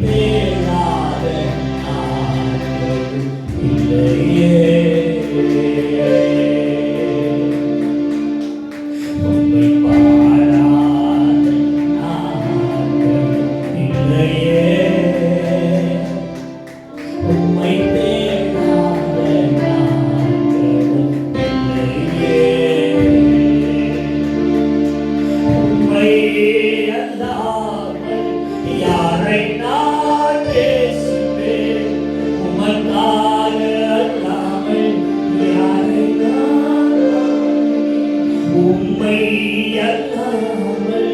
தேடாத நாட்கள் இல்லையே. உம்மை பாராத நாட்கள் இல்லையே. உம்மை தேடாத நாட்கள் இல்லையே. உம்மை அல்லாமல் யாரை நான் பேசுவேன்? உமக்காக அல்லாமல் யாரை நான் உம்மை அல்லாமல்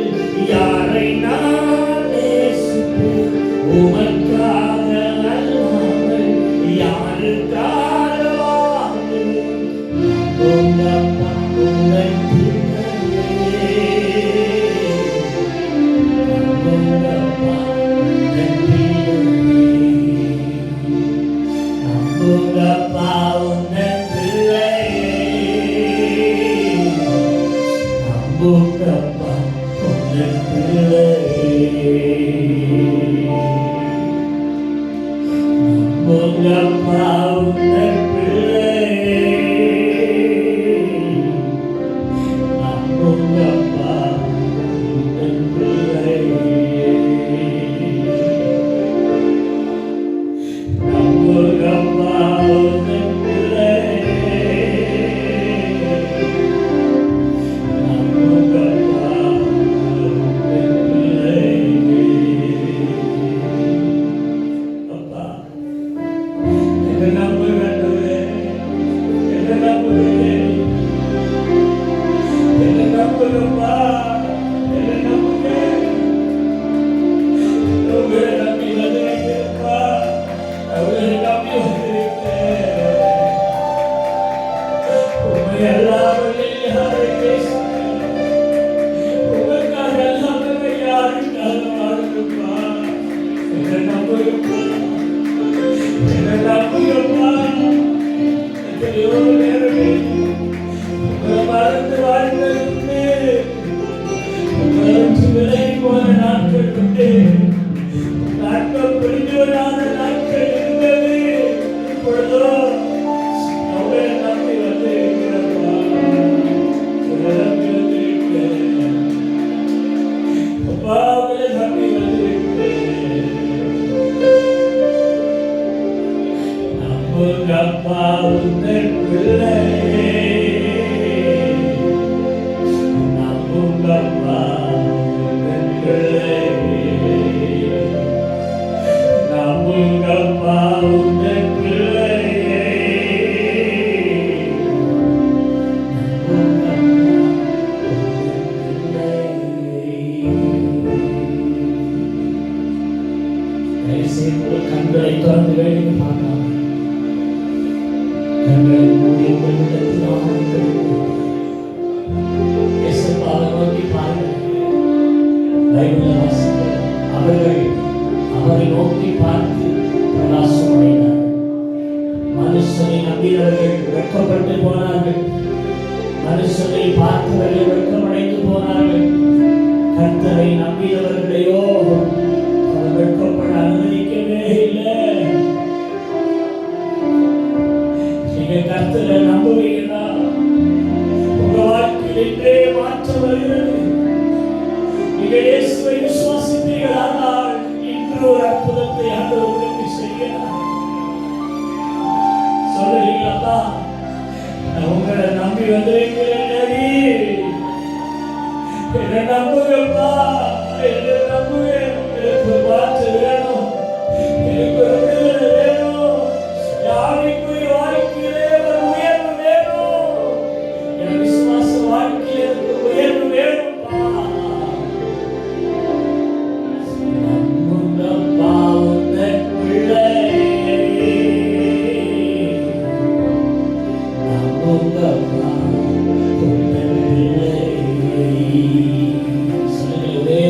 யாரை நான் பேசுவேன்? உமக்காக அல்லாமல் யாருக்காக வாழ்வேன்? உங்கப்பா உம்மை கண்களை திறந்து வேடிக்கை பார்க்கலாம். கண்களை மூடி நோக்கி பாருங்கள். அவர்கள் அவரை நோக்கி பார்த்து பிரகாசம் அடைந்தார்கள். மனுஷனை நம்பினவர்கள் வெட்கப்பட்டு போனார்கள். மனுஷனை பார்த்தவர்கள் வெட்கமடைந்து போனார்கள். கர்த்தரை நம்பினவர்களையோ அவர் வெட்கப்பட அனுமதிக்கவே இல்லை. நீங்க கர்த்தரை நம்புவீங்களா? உங்க வாழ்க்கையிலே மாற்றம் வருகிறது. நீங்க இயேசுவை விசுவாசிப்பீர்களானால் இன்று ஒரு அற்புதத்தை ஆண்டவர் உங்களுக்கு செய்கிறார். சொல்லுவீங்களா? நான் உங்களை நம்பி வந்திருக்கிறேன். என்னை நம்புங்கப்பா, என்னை நம்புங்க. எனக்கு ஒரு மாற்று வேணும், எனக்கு ஒரு விடுதலை வேணும், யாருக்குரிய வாழ்க்கையிலே ஒரு உயர்வு வேணும். என் விசுவாச வாழ்க்கையில் எனக்கு உயர்வு வேணும்ப்பா. நம்புங்கப்பா உன்னை பிள்ளை, நம்புங்கப்பா உன்னை பிள்ளை. ஒரே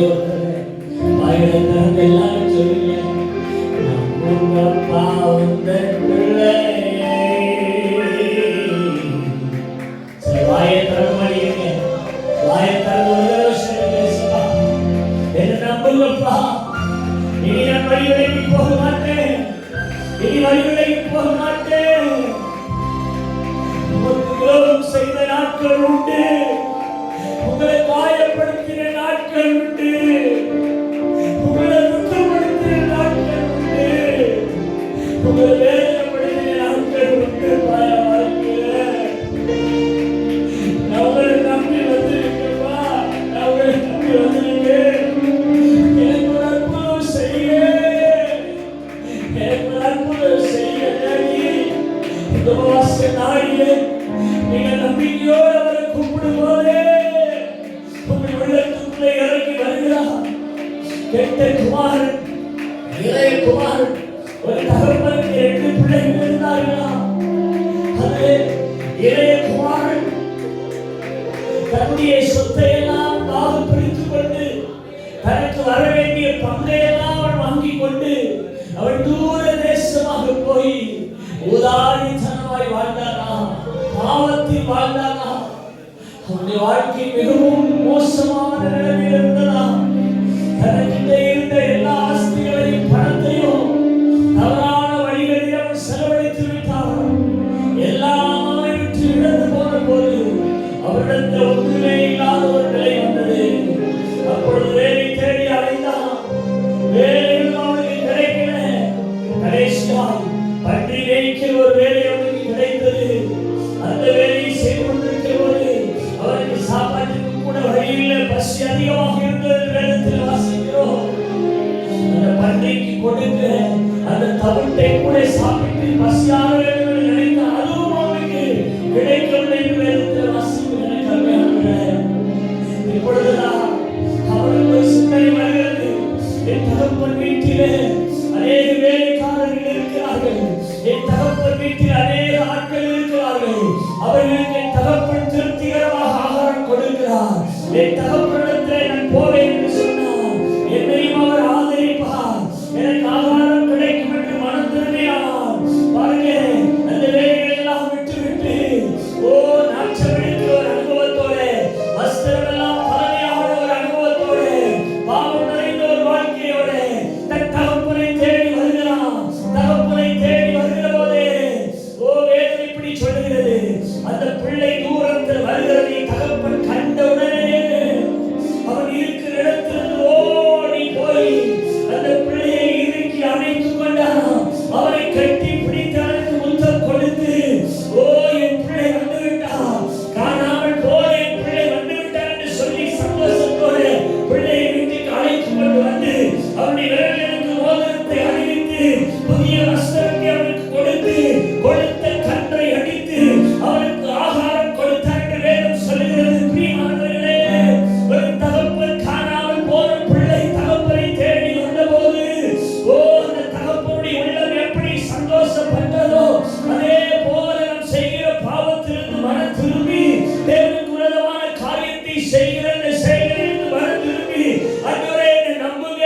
விலகி போக மாட்டேன், இனி வழிவிலகி போக மாட்டேன். உமக்கு துரோகம் செய்த நாட்கள் உண்டு, உங்களை காயப்படுத்தின நாட்கள் உண்டு, உங்களை துக்கப்படுத்தின நாட்கள் உண்டு, உங்களை வேதனைப்படுத்தின நாட்கள் உண்டு. வாழ்க்கையில நான் உங்களை நம்பி வந்திருக்கேன்ப்பா, நான் உங்களை நம்பி வந்திருக்கேன். எனக்கு ஒரு அற்புதம் செய்ய, எனக்கு ஒரு அற்புதம் செய்ய டாடி. இந்த வாச நாளிலே நீங்க நம்பிக்கையோடு அவரை கூப்பிடும் போதே உங்கள் உள்ளத்துக்குள்ளே இறங்கி வருகிறார். கெட்ட குமாரன், இளைய குமாரன், ஒரு தகப்பனுக்கு 2 பிள்ளைகள் இருந்தார்களா? அது இளைய குமாரன் தன்னுடைய சொத்தை எல்லாம் காவு பிடித்துக் கொண்டு தனக்கு வர வேண்டிய பங்கையெல்லாம் அவன் வாங்கிக் கொண்டு அவன் தூர தேசமாக போய் உதாரித்தனமாய் வாழ்ந்தானா, பாவத்தில் வாழ்ந்தானா. அவனுடைய வாழ்க்கை மிகவும் மோசமான நிலையில் இருந்ததா. தனக்கிட்ட இருந்த எல்லா ஆஸ்திகளையும் பணத்தையும் தவறான வழிகளில் அவன் செலவழித்து விட்டான். எல்லாம் அவனை விட்டு இழந்து போன போது அவரிடத்தில் ஒன்றுமே இல்லாத ஒரு நிலை வந்தது. அப்பொழுது வேலை தேடி அலைந்தான், வேலையும் அவனுக்கு கிடைக்கல. கடைசியாய் பன்றி மேய்க்கிற ஒரு வேலை அவனுக்கு கிடைத்தது. அந்த வேலையை செய்து கொண்டிருக்கிற போது அவருக்கு சாப்பாட்டுக்கு கூட வழி இல்லை, பசி அதிகமாக இருந்தது. வேதத்தில் வாசிக்கிறோம், அந்த பன்றிக்கு கொடுக்கிற அந்த தவிட்டை கூட சாப்பிட்டு பசியாக வேண்டும் என்று நினைத்த அதுவும் அவனுக்கு கிடைக்கவில்லை என்று வேதத்தில் வாசிக்கிறேன். இப்பொழுதுதான் அவனுக்கு ஒரு சிந்தனை வருகிறது, என் தகப்பன் வீட்டிலே அநேக வேலைக்காரர்கள் இருக்கிறார்கள், என் தகப்பன் வீட்டில் அநேக ஆட்கள் இருக்கிறார்கள், அவர்களுக்கு என் தகப்பன் திருப்திகரமாக ஆகாரம் கொடுக்கிறார். என் தகப்பனிடத்தில் நான் போவேன் என்று சொன்னார், என்னையும் அவர் ஆதரிப்பார், எனக்கு ஆகாரம் கிடைக்கும் என்று மனம் திரும்பினார். பாருங்க, அந்த வேலைகளை எல்லாம் விட்டுவிட்டு நாச்சமடிக்கிற ஒரு அனுபவத்தோட, வஸ்திரம் எல்லாம் பழமையான ஒரு அனுபவத்தோட, பாவம் நிறைந்த ஒரு வாழ்க்கையோட தன் தகப்பனை தேடி வருகிறான். தகப்பனை தேடி வருகிற போதே வேதனை இப்படி சொல்லுகிறது, அந்த பிள்ளை தூரத்தில் வருகிறதை தகப்பன் கண்டவுடனே அவன் இருக்கிற இடத்திலிருந்து ஓடி போய் அந்த பிள்ளையை இறுக்கி அணைத்துக் கொண்டான். அவனை கட்டி பிடித்து அவனுக்கு முத்தம் கொடுத்து, என் பிள்ளை வந்து விட்டான், காணாமல் போல என் பிள்ளை வந்து விட்டான் என்று சொல்லி சந்தோஷத்தோடு பிள்ளையை வீட்டுக்கு அழைத்துக் கொண்டு வந்து அவனுடைய விரல்களுக்கு மோதிரத்தை அணிவித்து புதிய வஸ்திரத்தை அவனுக்கு கொடுத்து கொடுத்த கன்றை அடித்து அவனுக்கு ஆகாரம் கொடுத்தார் என்று வேதம் சொல்லுகிறது. பிரியமானவர்களே, ஒரு தகப்பன் காணாமல் போன பிள்ளை தகப்பனை தேடி வந்தபோது அந்த தகப்பனுடைய உள்ளம் எப்படி சந்தோஷப்பட்டதோ, அதே போல நாம் செய்கிற பாவத்திலிருந்து மனம் திரும்பி தேவனுக்கு விரோதமான காரியத்தை செய்கிற செயலிலிருந்து மனம் திரும்பி, ஆண்டவரே என்னை நம்புங்க,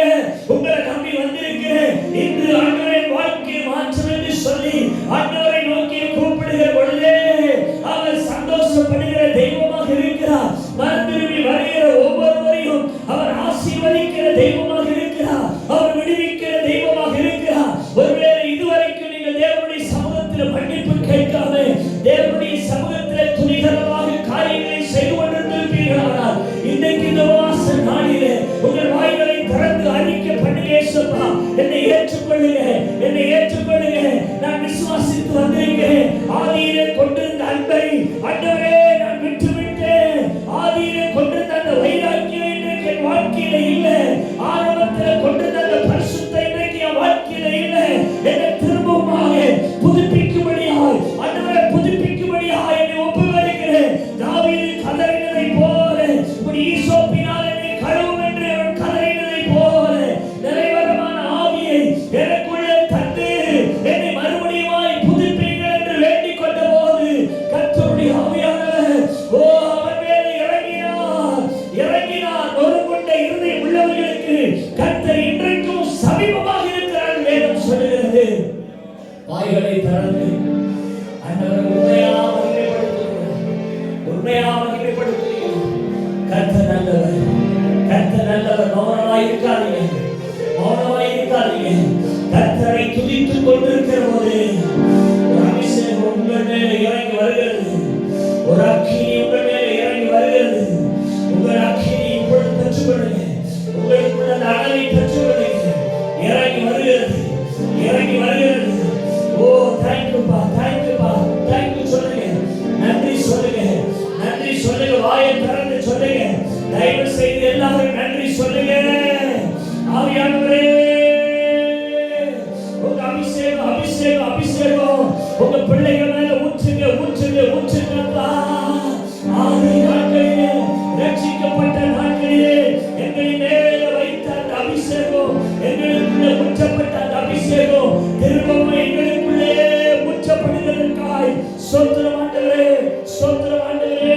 உங்களை நம்பி வந்திருக்கிறேன், இன்று ஆண்டவரே வாழ்க்கையை மாற்றும் என்று சொல்லி ஆண்டவரை நோக்கி கூப்பிடுகிற பொழுதே அவர் சந்தோஷப்படுகிற தெய்வமாக இருக்கிறார். மனம் திரும்பி வருகிற ஒவ்வொருவரையும் அவர் ஆசீர்வதிக்கிற தெய்வமாக இருக்கிறார். அவர் விடுவிக்கிற தெய்வமாக இருக்கிறார். ஒருவேளை இதுவரைக்கும் நீங்கள் தேவனுடைய சமூகத்தில் மன்னிப்பு கேட்காம தேவனுடைய சமூகத்தில் துணிகரமாக காரியங்களை செய்து கொண்டிருந்திருப்பீர்களானால் இன்றைக்கு இந்த வாச நாளிலே உங்கள் வாய்களை திறந்து அறிக்கை பண்ணுங்க, ஏசப்பா என்னை ஏற்றுக்கொள்ளுங்க, என்னை ஏற்றுக்கொள்ளுங்க, நான் விசுவாசித்து வந்திருக்கிறேன். ஆதியிலே கொண்டிருந்த அன்பை ஆண்டவரே நான் விட்டுவிட்டேன். ஆதியிலே கொண்டிருந்த அந்த வைராக்கியம் இன்றைக்கு என் வாழ்க்கையில இல்லை. ஆரம்பத்தில் கொண்டிருந்த அந்த பரிசுத்த இன்றைக்கு என் வாழ்க்கையில இல்லை. என்னை திரும்பமாக புதுப்பிக்கும்படியாய் ஆண்டவரே புதுப்பிக்கும்படியாய் என்னை ஒப்புக்கொடுக்கிறேன். தாவீது கதறினதை போல இப்படி ஈசோப்பினால் என்னை கழுவும் என்று அவன் கதறினதை போல நிறைவரமான ஆவியை எனக்குள்ளே தந்து என்னை மறுபடியுமாய் புதுப்பிங்கள் என்று வேண்டிக் கொண்ட போது கர்த்தருடைய ஆவியானவர் அவன் மேலே இறங்கினார். நொறுங்குண்ட இருதயம் உள்ளவர்களுக்கு கர்த்தர் இன்றைக்கும் சமீபமாக இருக்கிறார் வேதம் சொல்லுகிறது. வாய்களை திறந்து ஆண்டவர் உண்மையாக மகிமைப்படுத்துகிறார். கர்த்தர் நல்லவர், கர்த்தர் நல்லவர். மௌனமாய் இருக்காதீங்க, மௌனமாய் இருக்காதீங்க. கர்த்தரை துதித்துக் கொண்டிருக்கிற போது ஒரு அபிஷேகம் உங்கள் மேலே இறங்கி வருகிறது. ஒரு அக்கினி உங்கள் மேலே இறங்கி வருகிறது. உங்கள் அக்கினி இப்பொழுது பெற்றுக்கொள்ளுங்க. உங்களுக்குள்ள அந்த அனலை பெற்றுக்கொள்ளுங்க. இறங்கி வருகிறது, இறங்கி வருகிறது. ஓ தேங்க்யூப்பா, தேங்க்யூப்பா, தேங்க்யூ சொல்லுங்க. நன்றி சொல்லுங்க, நன்றி சொல்லுங்க. வாயை திறந்து சொல்லுங்க. தயவு செய்து எல்லாரும் நன்றி சொல்லுங்க. ஆவியானவரே, உங்க அபிஷேகம், அபிஷேகம், அபிஷேகம் உங்க பிள்ளைகள் மேல ஊற்றுங்க, ஊற்றுங்க, ஊற்றுங்கப்பா. ஆதி நாட்களிலே, ரட்சிக்கப்பட்ட நாட்களிலே எங்களின் மேல வைத்த அந்த அபிஷேகம், எங்களுக்குள்ள ஊற்றப்பட்ட அந்த அபிஷேகம் திரும்பவும் எங்களுக்குள்ளே ஊற்றப்படுவதற்காய் ஸ்தோத்திரம் ஆண்டவரே, ஸ்தோத்திரம் ஆண்டவரே.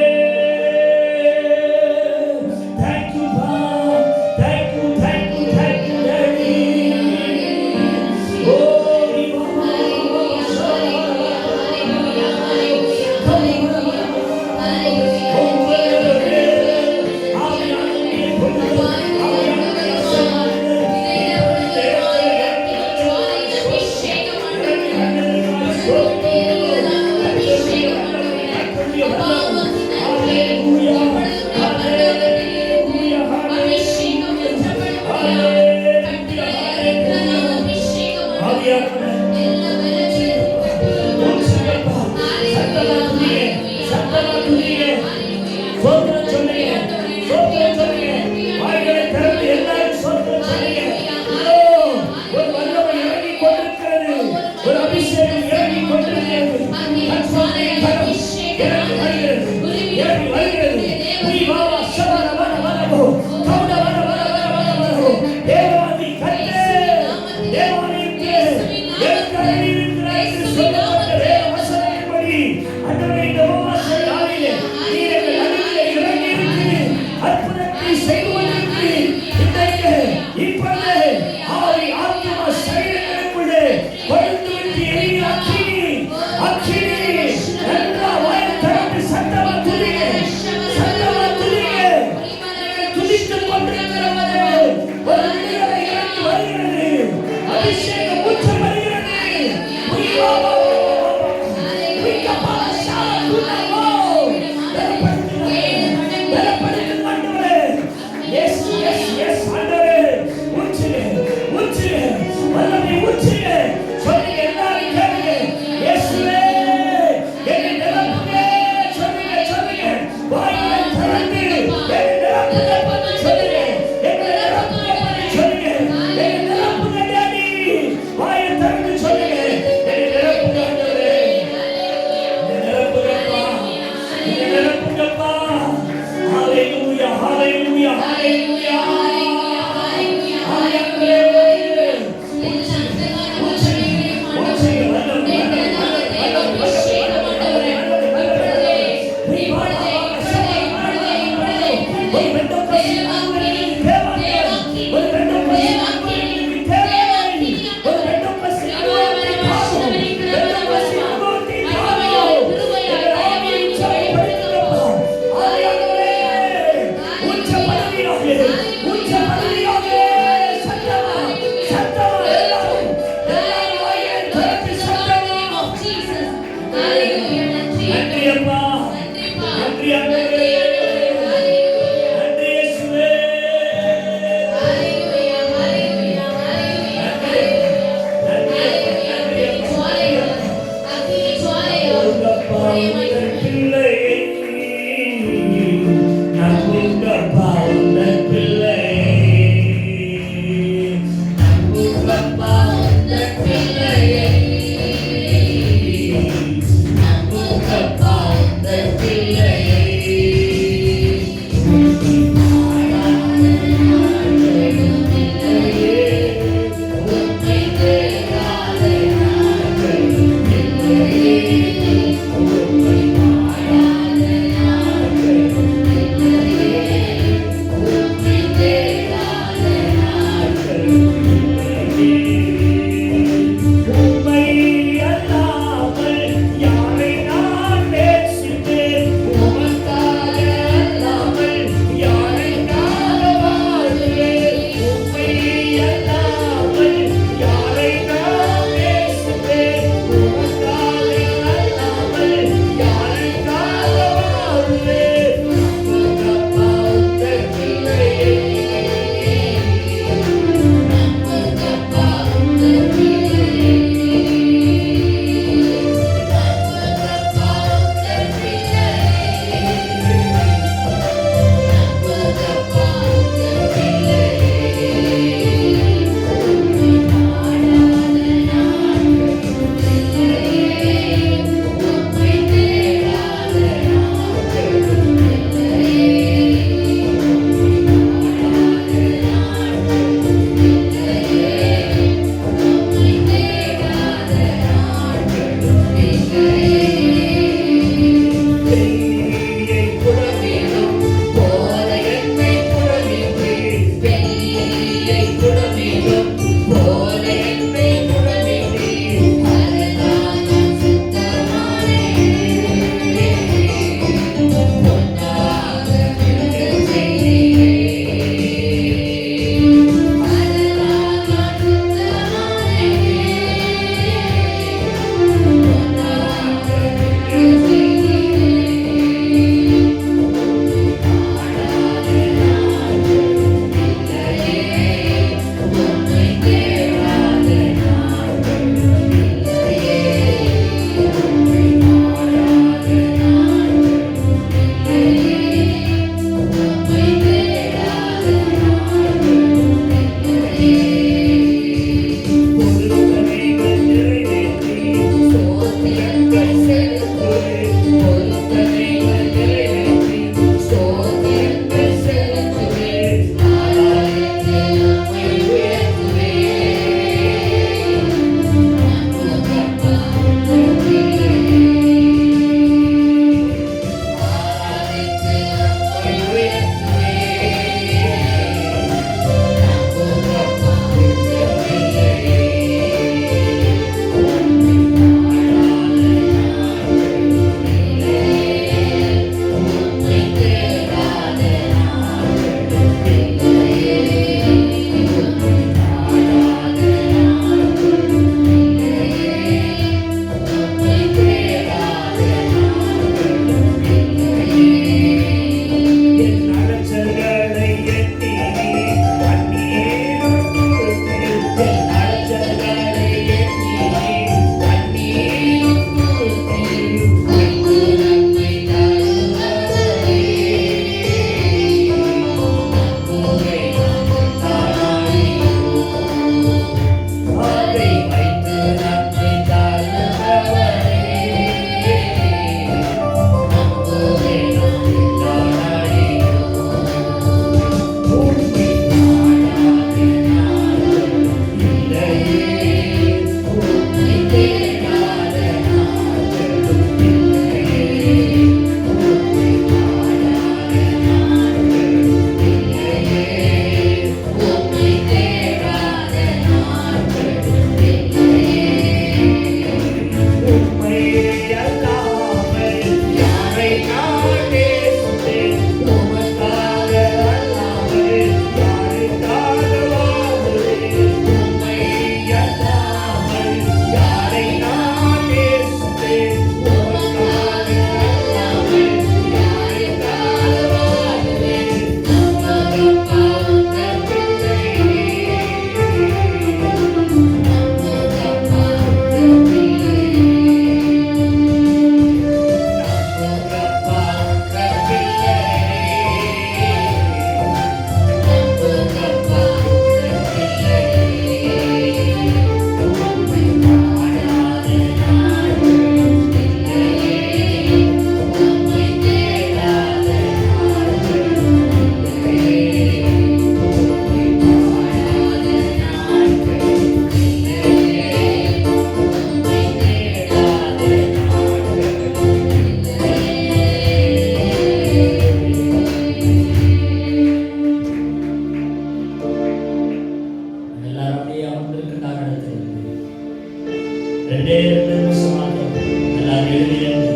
ரெண்டே 2 நிமிஷம் மாத்திரம் எல்லாரும் எழுதியிருந்து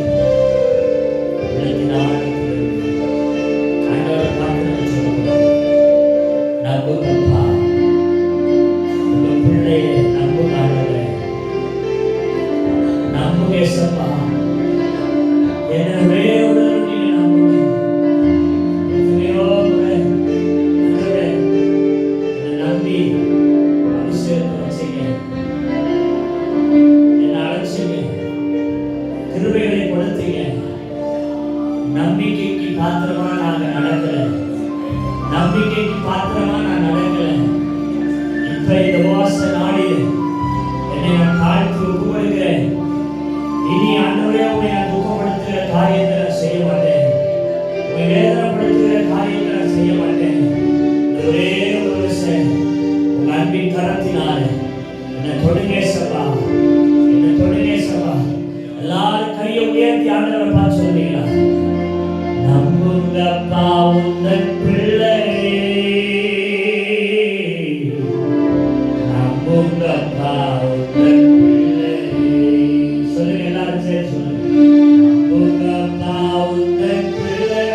உள்ளத்தினால் ஆண்டவரை பார்த்து சொல்லணும். நம்புங்கப்பா, உங்க பிள்ளைய நம்புங்க. ஆண்டவரே நம்புங்க ஏசப்பா, எனவே நீங்க நம்புங்க. எத்தனையோ முறை ஆண்டவரே என்னை நம்பி அபிஷேகத்தை வச்சீங்க, என்னை அழைச்சீங்க, கிருபைகளை கொடுத்தீங்க. நம்பிக்கைக்கு பாத்திரமா நாங்க நடக்கல, நம்பிக்கைக்கு பாத்திரமா நான் நடக்கல. இப்ப இந்த உபவாச நாளில் என்னை நான் தாழ்த்தி ஒப்பு கொடுக்கிறேன். இனி ஆண்டவரே உண்மை நான் துக்கப்படுத்துகிற காரியத்தை நான் செய்ய மாட்டேன், உண்மை வேதனைப்படுத்துகிற காரியத்தை நான் செய்ய மாட்டேன். ஒரே ஒரு விஷயம், உங்க அன்பின் கரத்தினால என்னை தொடுங்க சபா, என்னை தொடுங்க சபா. எல்லாரும் கையை உயர்த்தி ஆண்டவரை பார்த்து சொல்றீங்களா? நம்புங்கப்பா உந்தன் பிள்ளை, நம்புங்கப்பா உந்தன் பிள்ளை. சொல்லுங்க, எல்லாரும் சேர்த்து சொல்லுங்க. நம்புங்கப்பா உந்தன் பிள்ளை,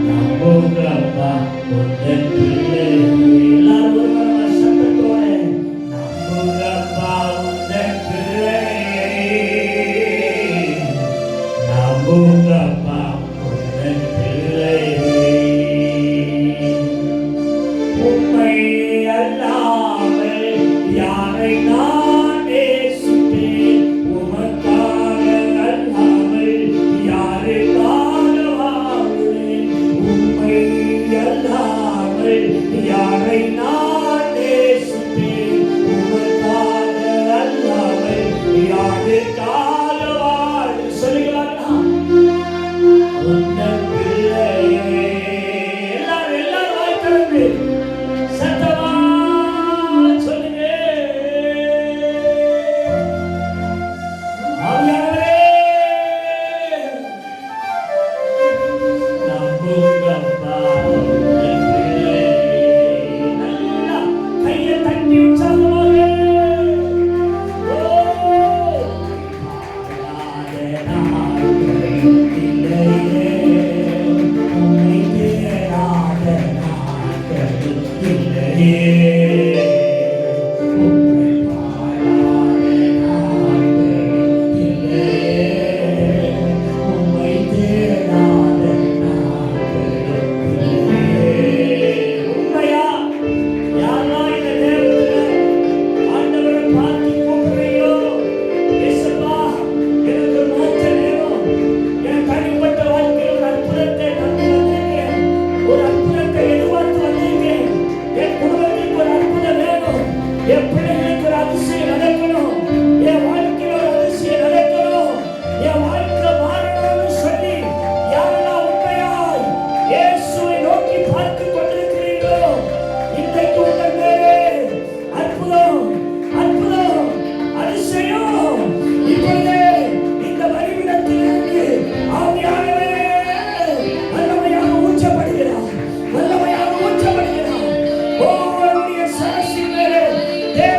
நம்புங்கப்பா உந்தன் பிள்ளை. எல்லாரும் ஒரு மனமா சத்தத்தோட நம்புங்கப்பா உந்தன் பிள்ளை, நம்புங்கப்பா உந்தன் பிள்ளை. உம்மை அல்லாமல் யாரை நான் நேசிப்பேன், உமக்காக அல்லாமல் யாருக்காக வாழ்வேன். உம்மை அல்லாமல் யாரை நான் நேசிப்பேன், உமக்காக அல்லாமல் யாருக்காக வாழ்வேன். சொல்லுங்களா? உந்தன் பிள்ளையே. எல்லாரும் வாய் திறந்து சத்தமா சொல்லுங்க. ஆவியானவரே, நம்புங்கப்பா உந்தன் பிள்ளையே. நல்லா கையை தட்டி உற்சாகமாக. பாடாத நாட்கள் இல்லையே, உம்மை தேடாத நாட்கள் இல்லையே. உம்மை பாடாத நாட்கள் இல்லையே, உம்மை தேடாத நாட்கள் இல்லையே. உண்மையா? யாரெல்லாம் இந்த நேரத்துல ஆண்டவரை பார்த்து கூப்பிடுறீங்களோ, இயேசுப்பா எனக்கு ஒரு மாற்றம் வேணும், என் தனிப்பட்ட வாழ்க்கையில் ஒரு அற்புதத்தை நம்பி வந்திருக்கேன், ஒரு அற்புதத்தை எதிர்பார்த்து வந்திருக்கேன், என் குடும்பத்துக்கு ஒரு அற்புதம் வேணும், என் பிள்ளைகளுக்கு ஒரு அதிசயம் நடக்கணும், என் வாழ்க்கையில் ஒரு அதிசயம் நடக்கணும், என் வாழ்க்கை மாறணும்னு சொல்லி யாரெல்லாம் உண்மையாய் இயேசுவை நோக்கி பார்த்து கொண்டிருக்கிறீர்களோ, இன்றைக்கு உங்கள் மேலே அற்புதம், அற்புதம், அதிசயம் இப்பொழுதே இந்த பலிபீடத்திலிருந்து ஆவியானவரே வல்லமையாக ஊற்றப்படுகிறார், வல்லமையாக ஊற்றப்படுகிறார். ஒவ்வொருடைய சரசின் மேலே தேவ